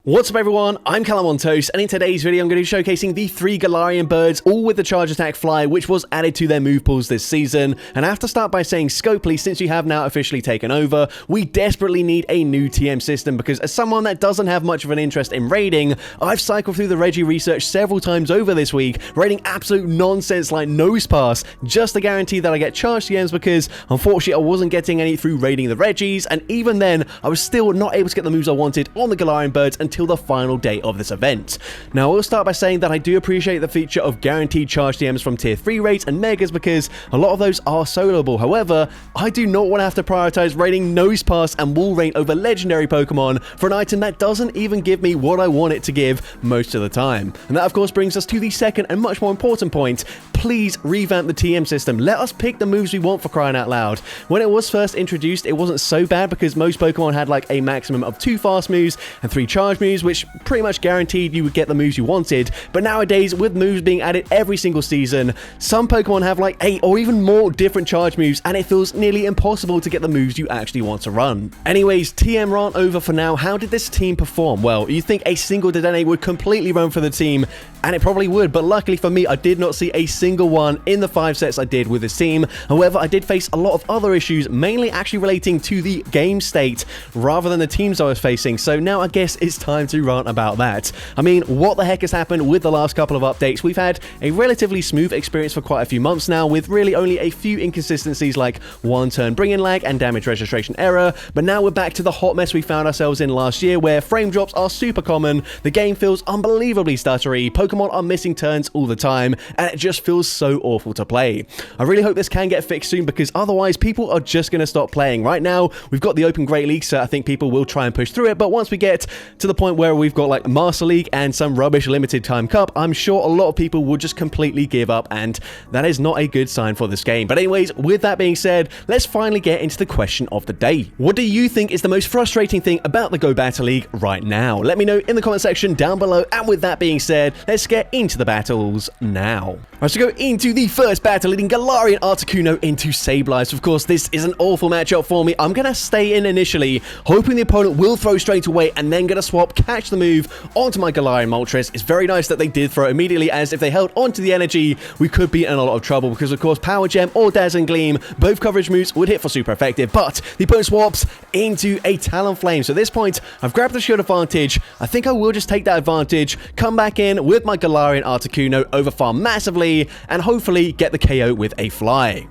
What's up everyone, I'm CallumOnToast, and in today's video I'm going to be showcasing the 3 Galarian birds, all with the charge attack fly, which was added to their move pools this season. And I have to start by saying, Scopely, since you have now officially taken over, we desperately need a new TM system, because as someone that doesn't have much of an interest in raiding, I've cycled through the Reggie research several times over this week, raiding absolute nonsense like nose pass, just to guarantee that I get charged TMs, because unfortunately I wasn't getting any through raiding the Reggies, and even then I was still not able to get the moves I wanted on the Galarian birds until the final day of this event. Now, I will start by saying that I do appreciate the feature of guaranteed charge TMs from tier 3 raids and megas, because a lot of those are soloable. However, I do not want to have to prioritize raiding nose pass and wall rain over legendary Pokemon for an item that doesn't even give me what I want it to give most of the time. And that of course brings us to the second and much more important point. Please revamp the TM system. Let us pick the moves we want, for crying out loud. When it was first introduced, it wasn't so bad because most Pokemon had like a maximum of 2 fast moves and 3 charge moves, which pretty much guaranteed you would get the moves you wanted. But nowadays, with moves being added every single season, some Pokemon have like 8 or even more different charge moves, and it feels nearly impossible to get the moves you actually want to run. Anyways, TM rant over for now. How did this team perform? Well, you think a single Dedenne would completely run for the team, and it probably would, but luckily for me, I did not see a single one in the 5 sets I did with this team. However, I did face a lot of other issues, mainly actually relating to the game state rather than the teams I was facing. So now I guess it's time to rant about that. I mean, what the heck has happened with the last couple of updates? We've had a relatively smooth experience for quite a few months now, with really only a few inconsistencies like 1-turn bring-in lag and damage registration error, but now we're back to the hot mess we found ourselves in last year, where frame drops are super common, the game feels unbelievably stuttery, Pokemon are missing turns all the time, and it just feels so awful to play. I really hope this can get fixed soon, because otherwise people are just going to stop playing. Right now, we've got the Open Great League, so I think people will try and push through it, but once we get to the point where we've got like Master League and some rubbish limited time cup, I'm sure a lot of people will just completely give up, and that is not a good sign for this game. But anyways, with that being said, let's finally get into the question of the day. What do you think is the most frustrating thing about the Go Battle League right now? Let me know in the comment section down below, and with that being said, let's get into the battles now. Alright, so go into the first battle, leading Galarian Articuno into Sableye. Of course, this is an awful matchup for me. I'm gonna stay in initially, hoping the opponent will throw straight away, and then gonna swap, catch the move onto my Galarian Moltres. It's very nice that they did throw immediately, as if they held onto the energy, we could be in a lot of trouble, because of course Power Gem or Dazzling Gleam, both coverage moves would hit for super effective, but the opponent swaps into a Talonflame. So at this point, I've grabbed the shield advantage. I think I will just take that advantage, come back in with my Galarian Articuno, overfarm massively, and hopefully get the KO with a fly.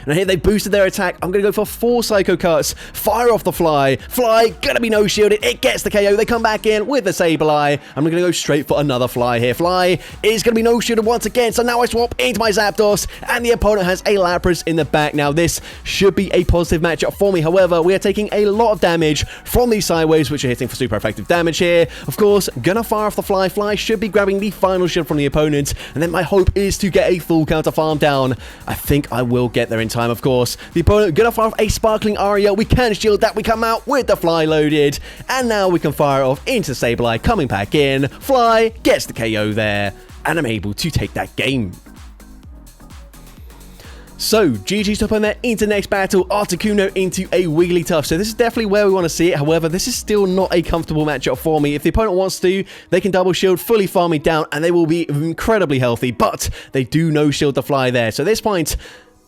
Now here they boosted their attack. I'm going to go for 4 Psycho Cuts, fire off the Fly. Fly, gonna be no shielded. It gets the KO. They come back in with the Sableye. I'm going to go straight for another Fly here. Fly is going to be no shielded once again. So now I swap into my Zapdos, and the opponent has a Lapras in the back. Now this should be a positive matchup for me. However, we are taking a lot of damage from these sideways, which are hitting for super effective damage here. Of course, gonna fire off the Fly. Fly should be grabbing the final shield from the opponent, and then my hope is to get a full counter farm down. I think I will get there in time, of course. The opponent gonna fire off a Sparkling Aria. We can shield that. We come out with the Fly loaded, and now we can fire off into Sableye, coming back in. Fly gets the KO there, and I'm able to take that game. So, GG's up on there into next battle, Articuno into a Wigglytuff. So this is definitely where we want to see it. However, this is still not a comfortable matchup for me. If the opponent wants to, they can double shield, fully farm me down, and they will be incredibly healthy, but they do no shield the Fly there. So at this point,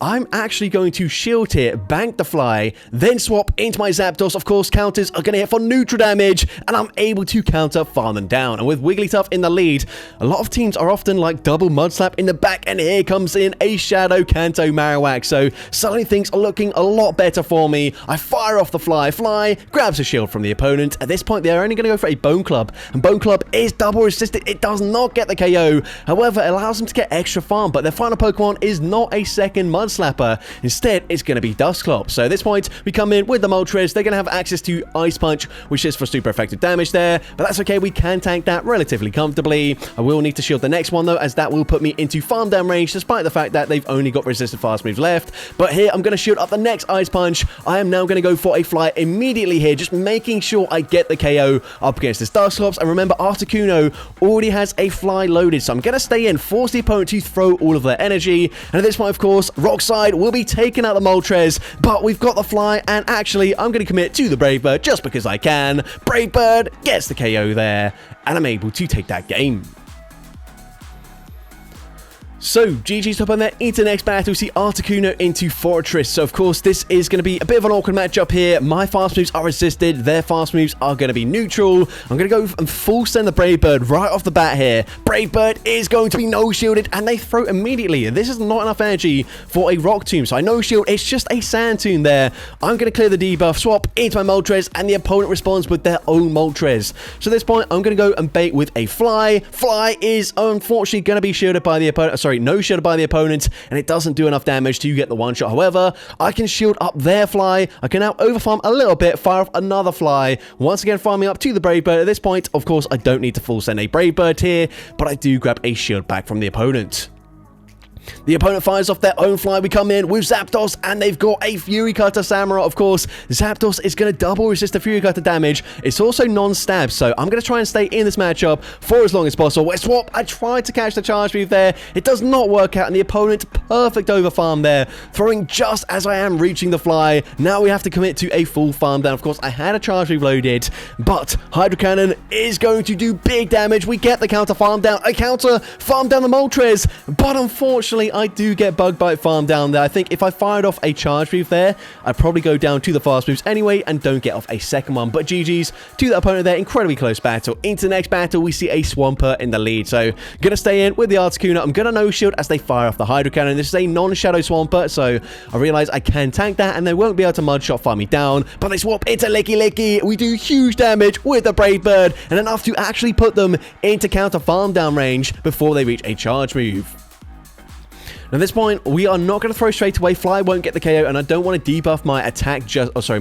I'm actually going to shield here, bank the Fly, then swap into my Zapdos. Of course, counters are going to hit for neutral damage, and I'm able to counter farm them down. And with Wigglytuff in the lead, a lot of teams are often like double Mud Slap in the back, and here comes in a Shadow Kanto Marowak. So suddenly things are looking a lot better for me. I fire off the Fly. Fly grabs a shield from the opponent. At this point, they're only going to go for a Bone Club, and Bone Club is double resisted. It does not get the KO. However, it allows them to get extra farm, but their final Pokemon is not a second Mud Slapper. Instead, it's going to be Dusclops. So at this point, we come in with the Moltres. They're going to have access to Ice Punch, which is for super effective damage there, but that's okay. We can tank that relatively comfortably. I will need to shield the next one, though, as that will put me into farm down range, despite the fact that they've only got resisted fast moves left. But here, I'm going to shield up the next Ice Punch. I am now going to go for a Fly immediately here, just making sure I get the KO up against this Dusclops. And remember, Articuno already has a Fly loaded, so I'm going to stay in, force the opponent to throw all of their energy. And at this point, of course, Rock rock side will be taking out the Moltres, but we've got the fly, and actually, I'm going to commit to the Brave Bird just because I can. Brave Bird gets the KO there, and I'm able to take that game. So, GG's up on there. Into the next battle, we see Articuno into Fortress. So, of course, this is going to be a bit of an awkward matchup here. My fast moves are resisted. Their fast moves are going to be neutral. I'm going to go and full send the Brave Bird right off the bat here. Brave Bird is going to be no-shielded, and they throw immediately. This is not enough energy for a Rock Tomb, so I no-shield. It's just a Sand Tomb there. I'm going to clear the debuff, swap into my Moltres, and the opponent responds with their own Moltres. So, at this point, I'm going to go and bait with a Fly. Fly is unfortunately going to be shielded by the opponent. Sorry, no shielded by the opponent, and it doesn't do enough damage to get the one shot. However, I can shield up their Fly. I can now overfarm a little bit, fire off another Fly. Once again, farming up to the Brave Bird. At this point, of course, I don't need to full send a Brave Bird here, but I do grab a shield back from the opponent. The opponent fires off their own Fly. We come in with Zapdos, and they've got a Fury Cutter Samurott. Of course, Zapdos is going to double resist the Fury Cutter damage. It's also non-stab, so I'm going to try and stay in this matchup for as long as possible. Let's swap. I tried to catch the charge move there. It does not work out, and the opponent perfect over farm there, throwing just as I am reaching the Fly. Now we have to commit to a full farm down. Of course, I had a charge move loaded, but Hydro Cannon is going to do big damage. We get the counter farm down. I counter farm down the Moltres, but unfortunately, I do get Bug Bite farm down there. I think if I fired off a charge move there, I'd probably go down to the fast moves anyway and don't get off a second one. But GG's to the opponent there. Incredibly close battle. Into the next battle, we see a Swampert in the lead. So, going to stay in with the Articuno. I'm going to no-shield as they fire off the Hydro Cannon. This is a non-Shadow Swampert, so I realize I can tank that and they won't be able to Mudshot farm me down. But they swap into Licky Licky. We do huge damage with the Brave Bird and enough to actually put them into counter farm down range before they reach a charge move. Now, at this point, we are not going to throw straight away. Fly won't get the KO, and I don't want to debuff my attack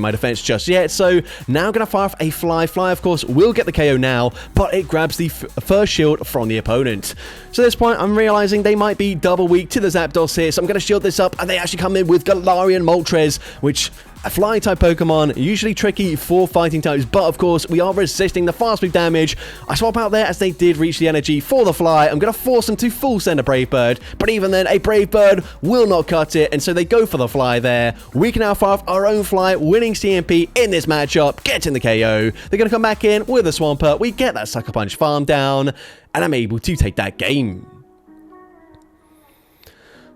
my defense just yet. So now I'm going to fire off a Fly. Fly, of course, will get the KO now, but it grabs the first shield from the opponent. So at this point, I'm realizing they might be double weak to the Zapdos here, so I'm going to shield this up, and they actually come in with Galarian Moltres, which a flying type Pokemon, usually tricky for fighting types, but of course we are resisting the fast move damage. I swap out there as they did reach the energy for the Fly. I'm going to force them to full send a Brave Bird, but even then a Brave Bird will not cut it, and so they go for the Fly there. We can now fire off our own Fly, winning CMP in this matchup, getting the KO. They're going to come back in with a Swampert. We get that Sucker Punch farm down, and I'm able to take that game.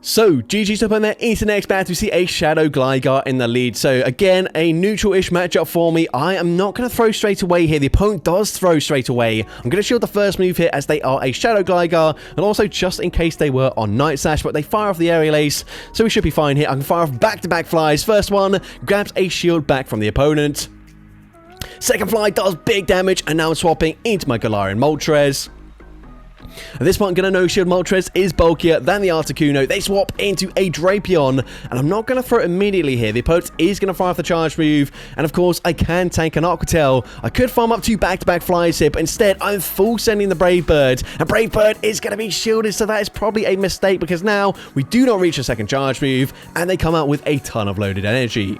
So, GG's up on there. Into the next battle, we see a Shadow Gligar in the lead. So, again, a neutral-ish matchup for me. I am not going to throw straight away here. The opponent does throw straight away. I'm going to shield the first move here as they are a Shadow Gligar, and also just in case they were on Night Slash, but they fire off the Aerial Ace, so we should be fine here. I can fire off back-to-back Flies. First one grabs a shield back from the opponent. Second Fly does big damage, and now I'm swapping into my Galarian Moltres. At this point, I'm going to no-shield. Moltres is bulkier than the Articuno. They swap into a Drapion, and I'm not going to throw it immediately here. The opponent is going to fire off the charge move, and of course, I can tank an Aqua Tail. I could farm up 2 back-to-back Flies here, but instead, I'm full sending the Brave Bird, and Brave Bird is going to be shielded, so that is probably a mistake, because now we do not reach a second charge move, and they come out with a ton of loaded energy.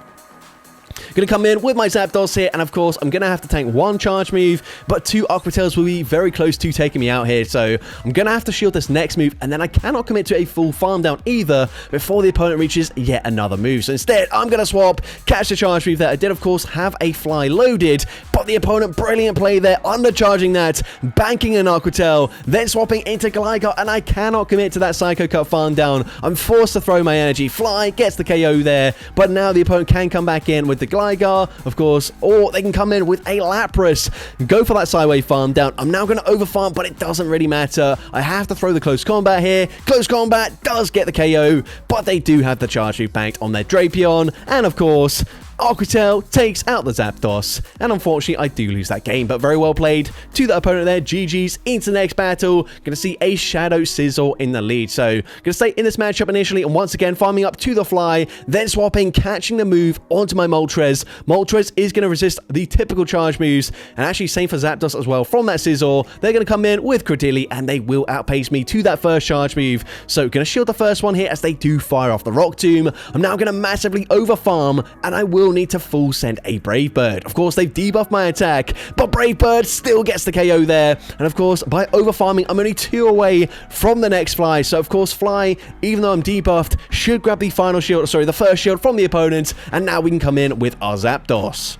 Going to come in with my Zapdos here, and of course, I'm going to have to tank 1 charge move, but 2 Aqua Tails will be very close to taking me out here, so I'm going to have to shield this next move, and then I cannot commit to a full farm down either before the opponent reaches yet another move. So instead, I'm going to swap, catch the charge move there. I did, of course, have a Fly loaded, but the opponent, brilliant play there, undercharging that, banking an Aqua Tail, then swapping into Gligar, and I cannot commit to that Psycho Cut farm down. I'm forced to throw my energy. Fly gets the KO there, but now the opponent can come back in with the Gligar, of course, or they can come in with a Lapras, go for that Sideway farm down. I'm now going to overfarm, but it doesn't really matter. I have to throw the Close Combat here. Close Combat does get the KO, but they do have the charge move banked on their Drapion, and of course, Aqua Tail takes out the Zapdos, and unfortunately I do lose that game, but very well played to the opponent there. GG's. Into the next battle, going to see a Shadow Sizzle in the lead, so going to stay in this matchup initially, and once again farming up to the Fly, then swapping, catching the move onto my Moltres. Moltres is going to resist the typical charge moves, and actually same for Zapdos as well. From that Sizzle, they're going to come in with Credilli, and they will outpace me to that first charge move, so going to shield the first one here as they do fire off the Rock Tomb. I'm now going to massively overfarm, and I will still need to full send a Brave Bird. Of course, they've debuffed my attack, but Brave Bird still gets the KO there. And of course, by overfarming, I'm only 2 away from the next Fly. So of course, Fly, even though I'm debuffed, should grab the the first shield from the opponent, and now we can come in with our Zapdos.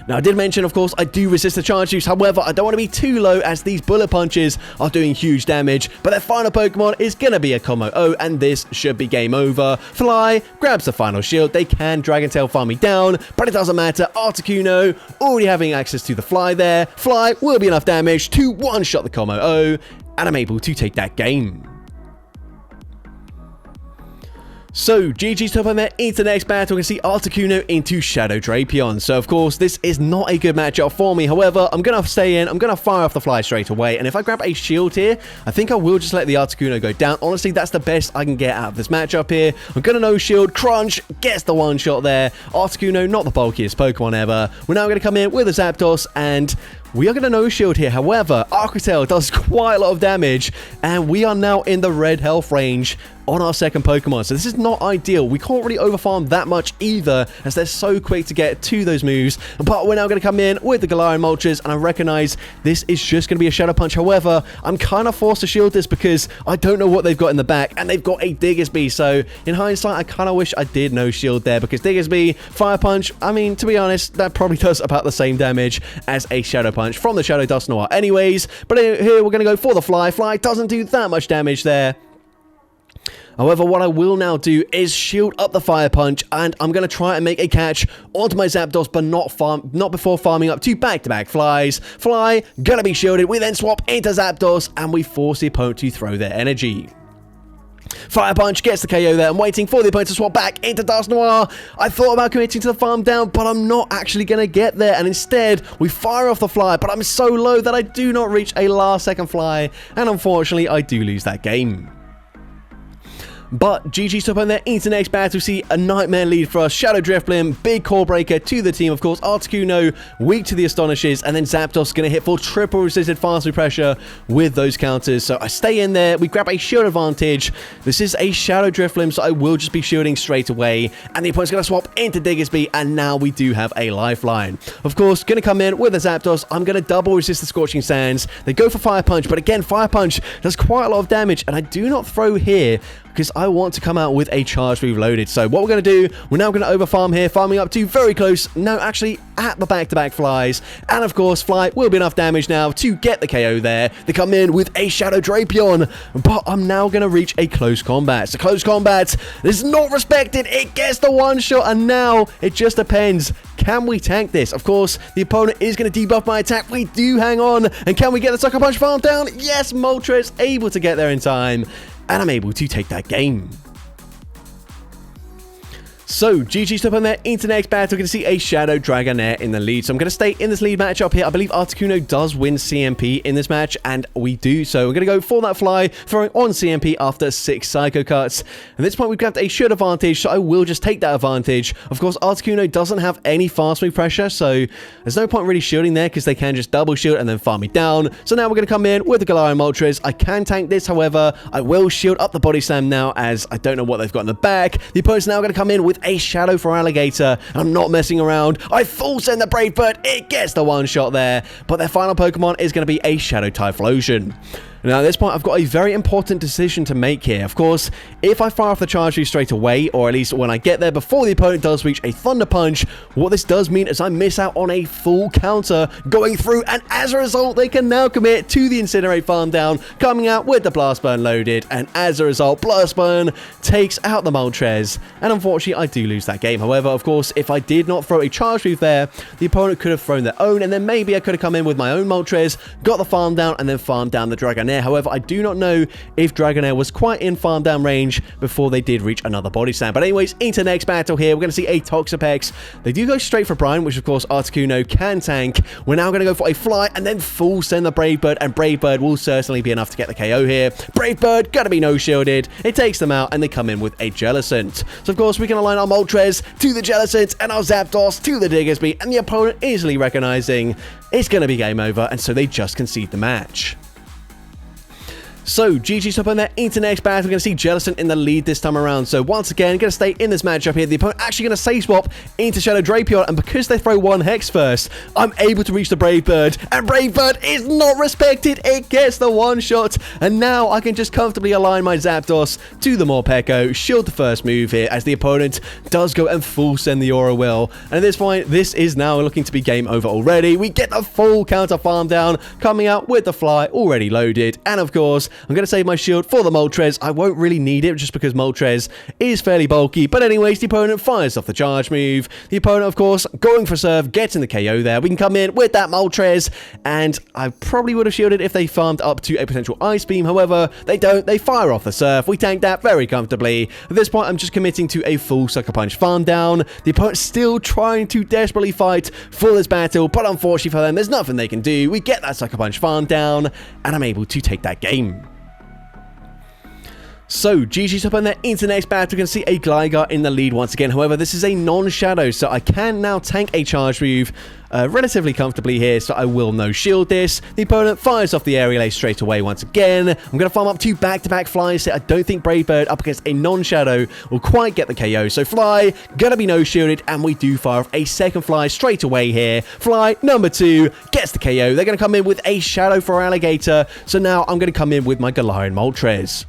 Now, I did mention, of course, I do resist the charge juice. However, I don't want to be too low as these bullet punches are doing huge damage. But their final Pokemon is going to be a Combo O, and this should be game over. Fly grabs the final shield. They can Dragon Tail farm me down, but it doesn't matter. Articuno already having access to the Fly there. Fly will be enough damage to one-shot the Combo O, and I'm able to take that game. So, GG's top on there into the next battle. We can see Articuno into Shadow Drapion. So, of course, this is not a good matchup for me. However, I'm going to stay in. I'm going to fire off the Fly straight away. And if I grab a shield here, I think I will just let the Articuno go down. Honestly, that's the best I can get out of this matchup here. I'm going to no shield. Crunch gets the one shot there. Articuno, not the bulkiest Pokemon ever. We're now going to come in with a Zapdos, and we are going to no shield here. However, Arquitel does quite a lot of damage, and we are now in the red health range on our second Pokemon. So this is not ideal. We can't really overfarm that much either, as they're so quick to get to those moves. But we're now going to come in with the Galarian Moltres, and I recognize this is just going to be a Shadow Punch. However, I'm kind of forced to shield this because I don't know what they've got in the back, and they've got a Diggersby. So in hindsight, I kind of wish I did no shield there, because Diggersby, Fire Punch, I mean, to be honest, that probably does about the same damage as a Shadow Punch from the Shadow Dusknoir anyways. But here we're going to go for the Fly. Fly doesn't do that much damage there. However, what I will now do is shield up the Fire Punch, and I'm going to try and make a catch onto my Zapdos, but not before farming up to back-to-back Flies. Fly, gonna be shielded. We then swap into Zapdos, and we force the opponent to throw their energy. Fire Punch gets the KO there. I'm waiting for the opponent to swap back into Dusknoir. I thought about committing to the farm down, but I'm not actually going to get there. And instead, we fire off the Fly, but I'm so low that I do not reach a last-second Fly. And unfortunately, I do lose that game. But GG's top on there into the next battle. We see a nightmare lead for us. Shadow Drifblim, big core breaker to the team. Of course, Articuno weak to the Astonishes, and then Zapdos going to hit for triple resisted fast move pressure with those counters. So I stay in there. We grab a shield advantage. This is a Shadow Drifblim, so I will just be shielding straight away. And the opponent's going to swap into Diggersby, and now we do have a lifeline. Of course, going to come in with a Zapdos. I'm going to double resist the Scorching Sands. They go for Fire Punch, but again, Fire Punch does quite a lot of damage, and I do not throw here because I want to come out with a charge move loaded. So what we're going to do, we're now going to overfarm here, farming up to very close, no, actually at the back-to-back Flies. And of course, Fly will be enough damage now to get the KO there. They come in with a Shadow Drapion, but I'm now going to reach a close combat. So close combat is not respected. It gets the one shot, and now it just depends. Can we tank this? Of course, the opponent is going to debuff my attack. We do hang on. And can we get the Sucker Punch farm down? Yes, Moltres able to get there in time, and I'm able to take that game. So, GG's top on there into the next battle. We're going to see a Shadow Dragonair in the lead. So I'm going to stay in this lead matchup here. I believe Articuno does win CMP in this match, and we do. So we're going to go for that Fly, throwing on CMP after 6 Psycho Cuts. At this point, we've grabbed a shield advantage, so I will just take that advantage. Of course, Articuno doesn't have any fast move pressure, so there's no point really shielding there because they can just double shield and then farm me down. So now we're going to come in with the Galarian Moltres. I can tank this, however, I will shield up the Body Slam now as I don't know what they've got in the back. The opponent's now going to come in with a Shadow for Alligator. I'm not messing around. I full send the Brave Bird. It gets the one shot there, but their final Pokemon is going to be a Shadow Typhlosion. Now, at this point, I've got a very important decision to make here. Of course, if I fire off the charge move straight away, or at least when I get there before the opponent does reach a Thunder Punch, what this does mean is I miss out on a full counter going through, and as a result, they can now commit to the Incinerate farm down, coming out with the Blast Burn loaded, and as a result, Blast Burn takes out the Moltres, and unfortunately, I do lose that game. However, of course, if I did not throw a charge move there, the opponent could have thrown their own, and then maybe I could have come in with my own Moltres, got the farm down, and then farmed down the Dragonair. However, I do not know if Dragonair was quite in farm down range before they did reach another Body Slam. But anyways, into the next battle here, we're going to see a Toxapex. They do go straight for Brine, which of course Articuno can tank. We're now going to go for a Fly and then full send the Brave Bird, and Brave Bird will certainly be enough to get the KO here. Brave Bird going to be no shielded. It takes them out, and they come in with a Jellicent. So of course, we can align our Moltres to the Jellicent and our Zapdos to the Diggersby, and the opponent easily recognizing it's going to be game over, and so they just concede the match. So, GG's up on their into next battle. We're going to see Jellicent in the lead this time around. So, once again, going to stay in this matchup here. The opponent actually going to save swap into Shadow Drapion. And because they throw one Hex first, I'm able to reach the Brave Bird. And Brave Bird is not respected. It gets the one shot. And now I can just comfortably align my Zapdos to the Morpeko. Shield the first move here as the opponent does go and full send the Aura Will. And at this point, this is now looking to be game over already. We get the full counter farm down, coming out with the fly already loaded. And of course, I'm going to save my shield for the Moltres. I won't really need it just because Moltres is fairly bulky. But anyways, the opponent fires off the charge move. The opponent, of course, going for serve, getting the KO there. We can come in with that Moltres, and I probably would have shielded if they farmed up to a potential Ice Beam. However, they don't. They fire off the surf. We tank that very comfortably. At this point, I'm just committing to a full Sucker Punch farm down. The opponent's still trying to desperately fight for this battle, but unfortunately for them, there's nothing they can do. We get that Sucker Punch farm down, and I'm able to take that game. So, GG's up on their into next battle. We can see a Gligar in the lead once again. However, this is a non-shadow, so I can now tank a charge move relatively comfortably here, so I will no-shield this. The opponent fires off the Aerial Ace straight away once again. I'm going to farm up two back-to-back flies here. I don't think Brave Bird up against a non-shadow will quite get the KO. So Fly, going to be no-shielded, and we do fire off a second Fly straight away here. Fly number 2 gets the KO. They're going to come in with a Shadow for Alligator, so now I'm going to come in with my Galarian Moltres.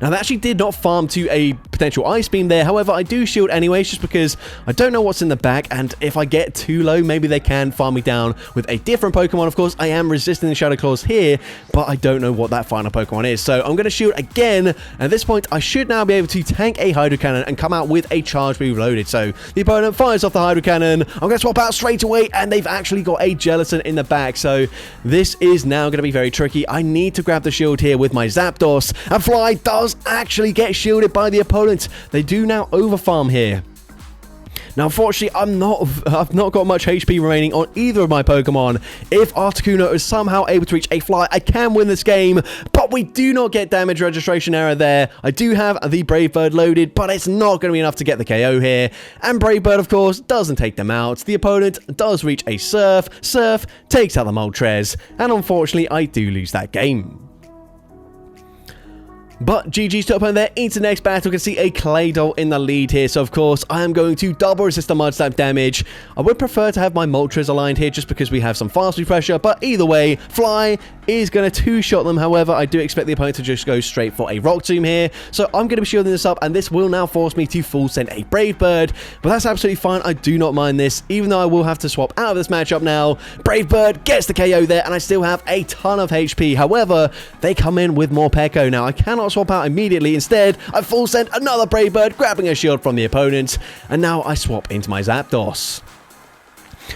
Now, that actually did not farm to a potential Ice Beam there. However, I do shield anyways, just because I don't know what's in the back, and if I get too low, maybe they can farm me down with a different Pokemon. Of course, I am resisting the Shadow Claws here, but I don't know what that final Pokemon is. So I'm going to shield again. At this point, I should now be able to tank a Hydro Cannon and come out with a charge move loaded. So the opponent fires off the Hydro Cannon. I'm going to swap out straight away, and they've actually got a Jellicent in the back. So this is now going to be very tricky. I need to grab the shield here with my Zapdos, and Fly does actually get shielded by the opponent. They do now overfarm here. Now, unfortunately, I've not got much HP remaining on either of my Pokemon. If Articuno is somehow able to reach a Fly, I can win this game, but we do not get damage registration error there. I do have the Brave Bird loaded, but it's not going to be enough to get the KO here. And Brave Bird, of course, doesn't take them out. The opponent does reach a Surf. Surf takes out the Moltres, and unfortunately, I do lose that game. But GG's to opponent there into next battle. We can see a Claydol in the lead here. So, of course, I am going to double resist the Mud Slap damage. I would prefer to have my Moltres aligned here just because we have some fast speed pressure. But either way, Fly is going to two-shot them. However, I do expect the opponent to just go straight for a Rock Tomb here. So I'm going to be shielding this up, and this will now force me to full send a Brave Bird. But that's absolutely fine. I do not mind this, even though I will have to swap out of this matchup now. Brave Bird gets the KO there, and I still have a ton of HP. However, they come in with more Morpeko. Now, I cannot swap out immediately. Instead, I full send another Brave Bird, grabbing a shield from the opponent. And now I swap into my Zapdos.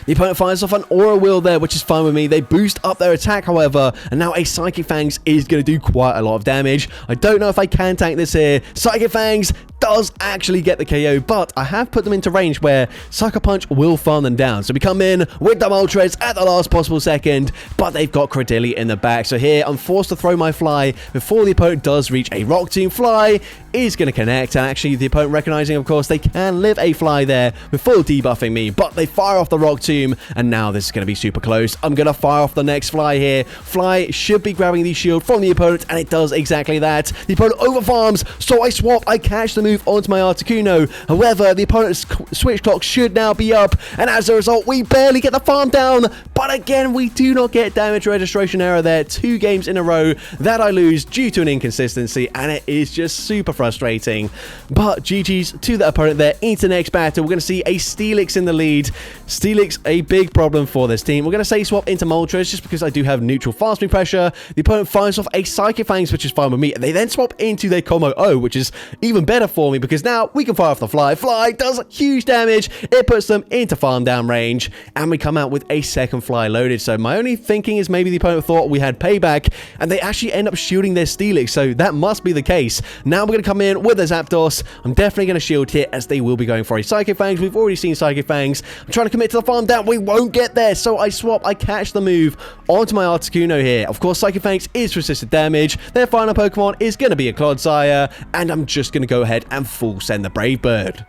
The opponent fires off an Aura Wheel there, which is fine with me. They boost up their attack, however, and now a Psychic Fangs is going to do quite a lot of damage. I don't know if I can tank this here. Psychic Fangs does actually get the KO, but I have put them into range where Sucker Punch will farm them down. So we come in with the Moltres at the last possible second, but they've got Credilli in the back. So here, I'm forced to throw my Fly before the opponent does reach a Rock Tomb. Fly is going to connect, and actually the opponent recognizing, of course, they can live a Fly there before debuffing me, but they fire off the Rock Tomb, and now this is going to be super close. I'm going to fire off the next Fly here. Fly should be grabbing the shield from the opponent, and it does exactly that. The opponent overfarms, so I swap. I catch the move onto my Articuno. However, the opponent's switch clock should now be up, and as a result, we barely get the farm down. But again, we do not get damage registration error there. 2 games in a row that I lose due to an inconsistency, and it is just super frustrating. But GG's to the opponent there into next battle. We're going to see a Steelix in the lead. Steelix, a big problem for this team. We're going to say swap into Moltres just because I do have neutral fast move pressure. The opponent fires off a Psychic Fangs, which is fine with me. They then swap into their Combo O, which is even better for me because now we can fire off the Fly. Fly does huge damage. It puts them into farm down range, and we come out with a second Fly loaded. So my only thinking is maybe the opponent thought we had payback, and they actually end up shooting their Steelix, so that must be the case. Now we're going to come in with a Zapdos. I'm definitely going to shield here as they will be going for a Psychic Fangs. We've already seen Psychic Fangs. I'm trying to commit to the farm down. We won't get there, so I swap. I catch the move onto my Articuno here. Of course, Psychic Fangs is resisted damage. Their final Pokemon is going to be a Clodsire, and I'm just going to go ahead and full send the Brave Bird.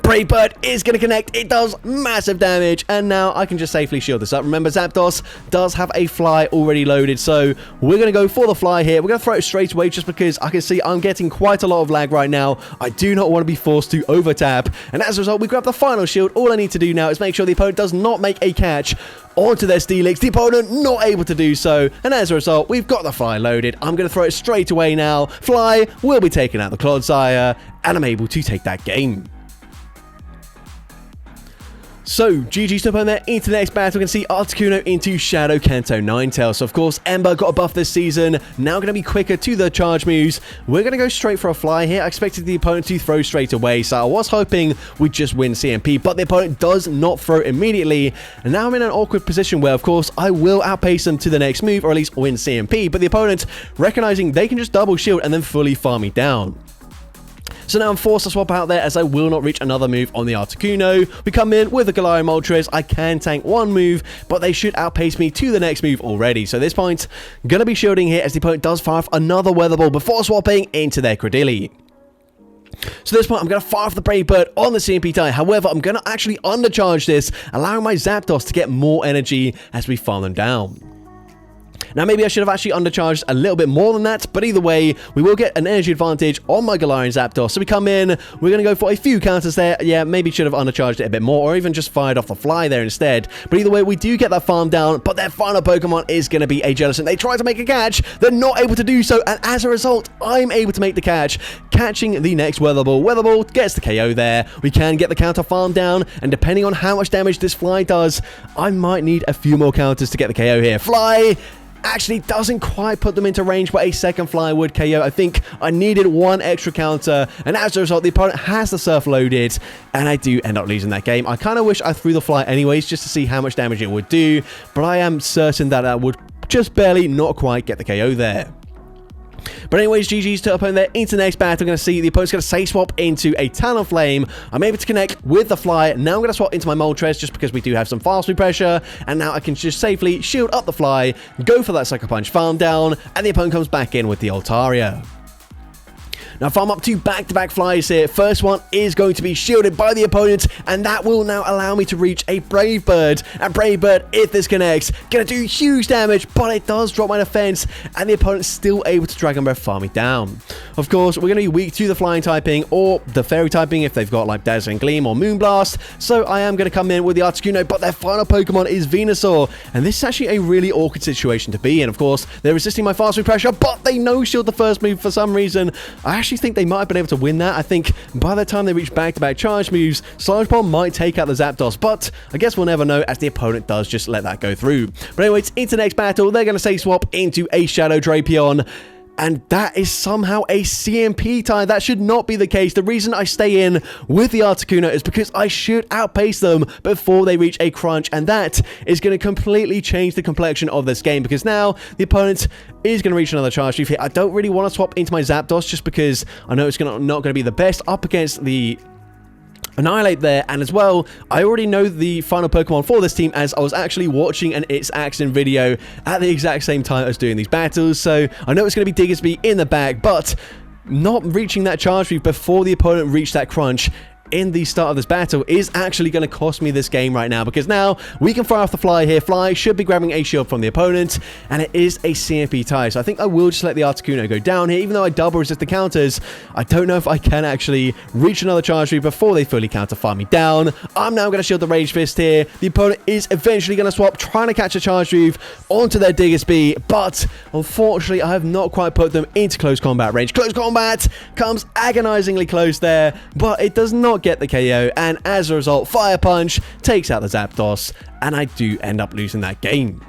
Brave Bird is going to connect. It does massive damage, and now I can just safely shield this up. Remember, Zapdos does have a fly already loaded, so we're going to go for the fly here. We're going to throw it straight away just because I can see I'm getting quite a lot of lag right now. I do not want to be forced to over-tap, and as a result, we grab the final shield. All I need to do now is make sure the opponent does not make a catch onto their Steelix, the opponent not able to do so, and as a result, we've got the fly loaded. I'm going to throw it straight away now. Fly will be taking out the Clodsire, and I'm able to take that game. So, GG's to opponent there into the next battle. We can see Articuno into Shadow Kanto Ninetales. So, of course, Ember got a buff this season. Now going to be quicker to the charge moves. We're going to go straight for a fly here. I expected the opponent to throw straight away, so I was hoping we'd just win CMP, but the opponent does not throw immediately. And now I'm in an awkward position where, of course, I will outpace them to the next move, or at least win CMP, but the opponent, recognizing they can just double shield and then fully farm me down. So now I'm forced to swap out there as I will not reach another move on the Articuno. We come in with the Galarian Moltres. I can tank one move, but they should outpace me to the next move already. So at this point, going to be shielding here as the opponent does fire off another Weather Ball before swapping into their Credilli. So at this point, I'm going to fire off the Brave Bird on the CMP tie. However, I'm going to actually undercharge this, allowing my Zapdos to get more energy as we farm them down. Now, maybe I should have actually undercharged a little bit more than that, but either way, we will get an energy advantage on my Galarian Zapdos. So we come in, we're going to go for a few counters there. Yeah, maybe should have undercharged it a bit more, or even just fired off the fly there instead. But either way, we do get that farm down, but their final Pokemon is going to be a Jellicent. They try to make a catch, they're not able to do so, and as a result, I'm able to make the catch, catching the next Weather Ball. Weather Ball gets the KO there. We can get the counter farm down, and depending on how much damage this fly does, I might need a few more counters to get the KO here. Fly actually doesn't quite put them into range, but a second fly would KO. I think I needed one extra counter, and as a result, the opponent has the Surf loaded, and I do end up losing that game. I kind of wish I threw the fly anyways, just to see how much damage it would do, but I am certain that that would just barely not quite get the KO there. But anyways, GG's to opponent there into the next battle. I'm going to see the opponent's going to safe swap into a Talonflame. I'm able to connect with the fly. Now I'm going to swap into my Moltres just because we do have some fast move pressure. And now I can just safely shield up the fly, go for that Sucker Punch, farm down, and the opponent comes back in with the Altaria. Now, farm up to back-to-back flies here. First one is going to be shielded by the opponent, and that will now allow me to reach a Brave Bird. And Brave Bird, if this connects, going to do huge damage, but it does drop my defense, and the opponent's still able to Dragon Breath farm me down. Of course, we're going to be weak to the flying typing or the fairy typing if they've got like Dazzling Gleam or Moonblast. So I am going to come in with the Articuno, but their final Pokemon is Venusaur. And this is actually a really awkward situation to be in. Of course, they're resisting my fast move pressure, but they no-shield the first move for some reason. I actually think they might have been able to win that. I think by the time they reach back-to-back charge moves, Sludge Bomb might take out the Zapdos, but I guess we'll never know as the opponent does just let that go through. But anyways, into the next battle, they're going to say swap into a Shadow Drapion. And that is somehow a CMP tie. That should not be the case. The reason I stay in with the Articuno is because I should outpace them before they reach a crunch. And that is going to completely change the complexion of this game, because now the opponent is going to reach another charge move here. I don't really want to swap into my Zapdos just because I know it's not going to be the best up against the Annihilate there, and as well, I already know the final Pokemon for this team as I was actually watching an It's Action video at the exact same time as doing these battles, so I know it's going to be Diggersby in the bag, but not reaching that charge move before the opponent reached that crunch in the start of this battle is actually going to cost me this game right now, because now we can fire off the fly here. Fly should be grabbing a shield from the opponent, and it is a CMP tie, so I think I will just let the Articuno go down here. Even though I double resist the counters, I don't know if I can actually reach another charge move before they fully counter farm me down. I'm now going to shield the Rage Fist here. The opponent is eventually going to swap, trying to catch a charge move onto their Diggersby, but unfortunately I have not quite put them into close combat range. Close combat comes agonizingly close there, but it does not get the KO, and as a result, Fire Punch takes out the Zapdos, and I do end up losing that game.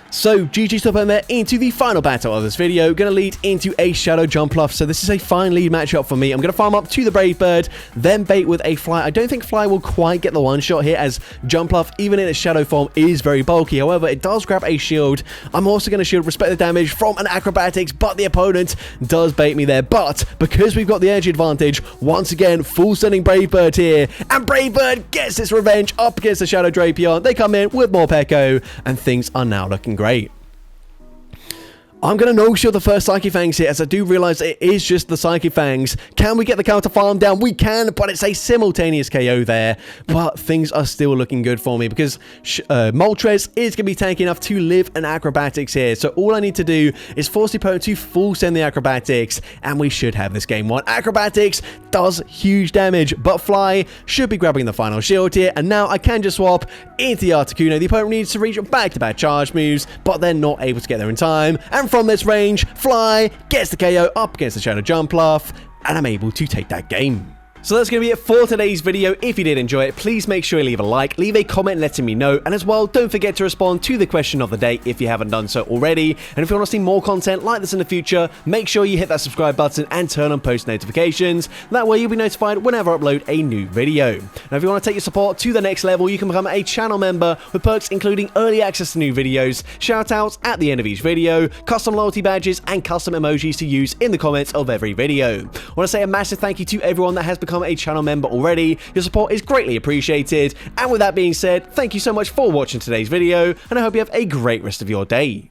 So, GG's to opponent there into the final battle of this video. Going to lead into a Shadow Jumpluff. So this is a fine lead matchup for me. I'm going to farm up to the Brave Bird, then bait with a Fly. I don't think Fly will quite get the one-shot here, as Jumpluff, even in its Shadow form, is very bulky. However, it does grab a shield. I'm also going to shield Respect the damage from an Acrobatics, but the opponent does bait me there. But because we've got the energy advantage, once again, full sending Brave Bird here. And Brave Bird gets its revenge up against the Shadow Drapion. They come in with more Pecco, and things are now looking great. I'm going to no-shield the first Psychic Fangs here, as I do realize it is just the Psychic Fangs. Can we get the counter farm down? We can, but it's a simultaneous KO there. But things are still looking good for me, because Moltres is going to be tanky enough to live an Acrobatics here. So all I need to do is force the opponent to full send the Acrobatics, and we should have this game won. Acrobatics does huge damage, but Fly should be grabbing the final shield here, and now I can just swap into the Articuno. The opponent needs to reach back-to-back charge moves, but they're not able to get there in time. And from this range, Fly gets the KO up against the Shadow Jumpluff, and I'm able to take that game. So that's going to be it for today's video. If you did enjoy it, please make sure you leave a like, leave a comment letting me know, and as well, don't forget to respond to the question of the day if you haven't done so already. And if you want to see more content like this in the future, make sure you hit that subscribe button and turn on post notifications. That way you'll be notified whenever I upload a new video. Now, if you want to take your support to the next level, you can become a channel member with perks including early access to new videos, shoutouts at the end of each video, custom loyalty badges, and custom emojis to use in the comments of every video. I want to say a massive thank you to everyone that has become a channel member already. Your support is greatly appreciated. And with that being said, thank you so much for watching today's video, and I hope you have a great rest of your day.